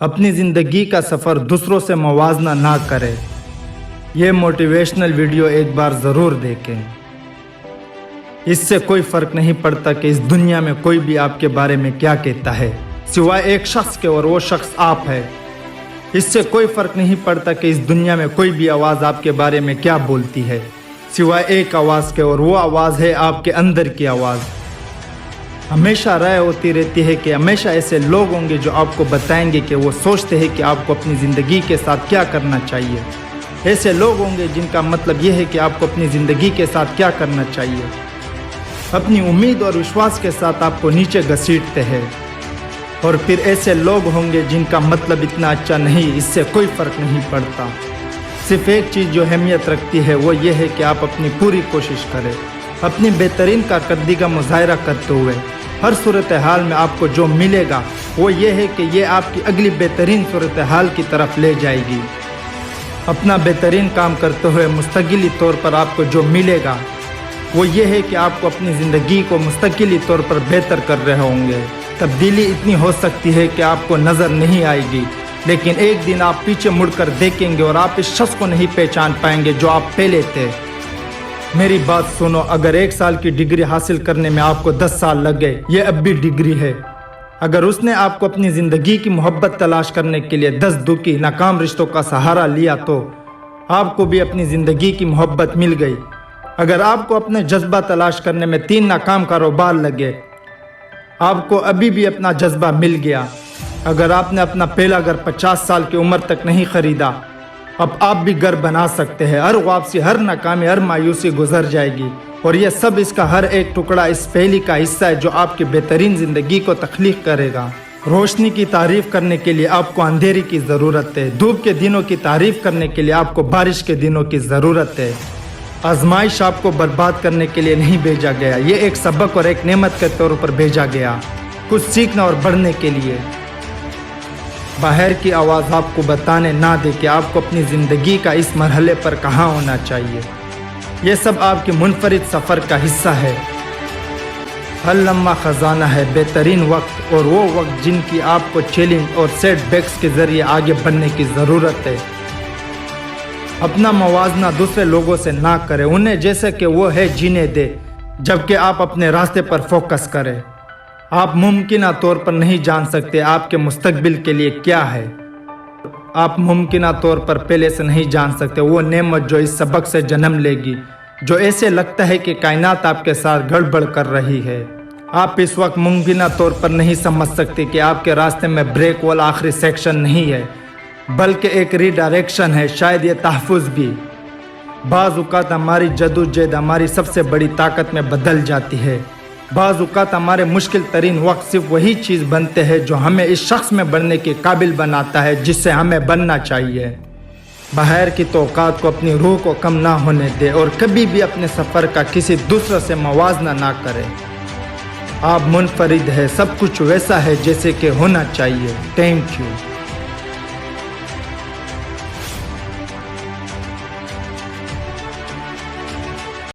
अपनी ज़िंदगी का सफ़र दूसरों से मुवाजना ना करें। ये मोटिवेशनल वीडियो एक बार ज़रूर देखें। इससे कोई फ़र्क नहीं पड़ता कि इस दुनिया में कोई भी आपके बारे में क्या कहता है, सिवाय एक शख्स के, और वो शख्स आप है। इससे कोई फ़र्क नहीं पड़ता कि इस दुनिया में कोई भी आवाज़ आपके बारे में क्या बोलती है, सिवाय एक आवाज़ के, और वो आवाज़ है आपके अंदर की आवाज़। हमेशा राय होती रहती है कि हमेशा ऐसे लोग होंगे जो आपको बताएंगे कि वो सोचते हैं कि आपको अपनी ज़िंदगी के साथ क्या करना चाहिए। ऐसे लोग होंगे जिनका मतलब ये है कि आपको अपनी ज़िंदगी के साथ क्या करना चाहिए। अपनी उम्मीद और विश्वास के साथ आपको नीचे घसीटते हैं। और फिर ऐसे लोग होंगे जिनका मतलब इतना अच्छा नहीं, इससे कोई फ़र्क नहीं पड़ता। सिर्फ एक चीज़ जो अहमियत रखती है वो ये है कि आप अपनी पूरी कोशिश करें, अपनी बेहतरीन कारकर्दगी का मुजाहरा करते हुए। हर सूरत हाल में आपको जो मिलेगा वो ये है कि ये आपकी अगली बेहतरीन सूरत हाल की तरफ ले जाएगी। अपना बेहतरीन काम करते हुए मुस्तकिली तौर पर आपको जो मिलेगा वो ये है कि आपको अपनी ज़िंदगी को मुस्तकिली तौर पर बेहतर कर रहे होंगे। तब्दीली इतनी हो सकती है कि आपको नज़र नहीं आएगी, लेकिन एक दिन आप पीछे मुड़कर देखेंगे और आप इस शख्स को नहीं पहचान पाएंगे जो आप पहले थे। मेरी बात सुनो, अगर 1 साल की डिग्री हासिल करने में आपको 10 साल लग गए, ये अब भी डिग्री है। अगर उसने आपको अपनी ज़िंदगी की मोहब्बत तलाश करने के लिए 10 दुखी नाकाम रिश्तों का सहारा लिया तो आपको भी अपनी ज़िंदगी की मोहब्बत मिल गई। अगर आपको अपने जज्बा तलाश करने में 3 नाकाम कारोबार लगे, आपको अभी भी अपना जज्बा मिल गया। अगर आपने अपना पहला घर 50 साल की उम्र तक नहीं खरीदा, अब आप भी घर बना सकते हैं। हर वापसी, हर नाकामी, हर मायूसी गुजर जाएगी, और यह सब इसका हर एक टुकड़ा इस पहेली का हिस्सा है जो आपकी बेहतरीन ज़िंदगी को तख्लीक करेगा। रोशनी की तारीफ़ करने के लिए आपको अंधेरी की ज़रूरत है। धूप के दिनों की तारीफ़ करने के लिए आपको बारिश के दिनों की ज़रूरत है। आजमाइश आपको बर्बाद करने के लिए नहीं भेजा गया, ये एक सबक और एक नेमत के तौर पर भेजा गया, कुछ सीखना और बढ़ने के लिए। बाहर की आवाज़ आपको बताने ना दे कि आपको अपनी ज़िंदगी का इस मरहले पर कहाँ होना चाहिए। ये सब आपके मुनफरिद सफ़र का हिस्सा है। हर लम्हा ख़जाना है, बेहतरीन वक्त, और वो वक्त जिनकी आपको चैलेंज और सेटबैक्स के ज़रिए आगे बढ़ने की ज़रूरत है। अपना मुवाजना दूसरे लोगों से ना करें, उन्हें जैसे कि वो है जीने दे, जबकि आप अपने रास्ते पर फोकस करें। आप मुमकिन तौर पर नहीं जान सकते आपके मुस्तकबिल के लिए क्या है। आप मुमकिन तौर पर पहले से नहीं जान सकते वो नेमत जो इस सबक से जन्म लेगी, जो ऐसे लगता है कि कायनात आपके साथ गड़बड़ कर रही है। आप इस वक्त मुमकिन तौर पर नहीं समझ सकते कि आपके रास्ते में ब्रेक वाला आखिरी सेक्शन नहीं है, बल्कि एक रीडायरेक्शन है, शायद ये तहफ़्फ़ुज़ भी। बाज़ औक़ात हमारी जदोजहद हमारी सबसे बड़ी ताकत में बदल जाती है। बाज़ औक़ात हमारे मुश्किल तरीन वक्त सिर्फ वही चीज़ बनते हैं जो हमें इस शख्स में बनने के काबिल बनाता है जिससे हमें बनना चाहिए। बाहर की तौक़ात को अपनी रूह को कम ना होने दे, और कभी भी अपने सफ़र का किसी दूसरे से मुवाजना ना करें। आप मुनफरिद है, सब कुछ वैसा है जैसे कि होना चाहिए। Thank you.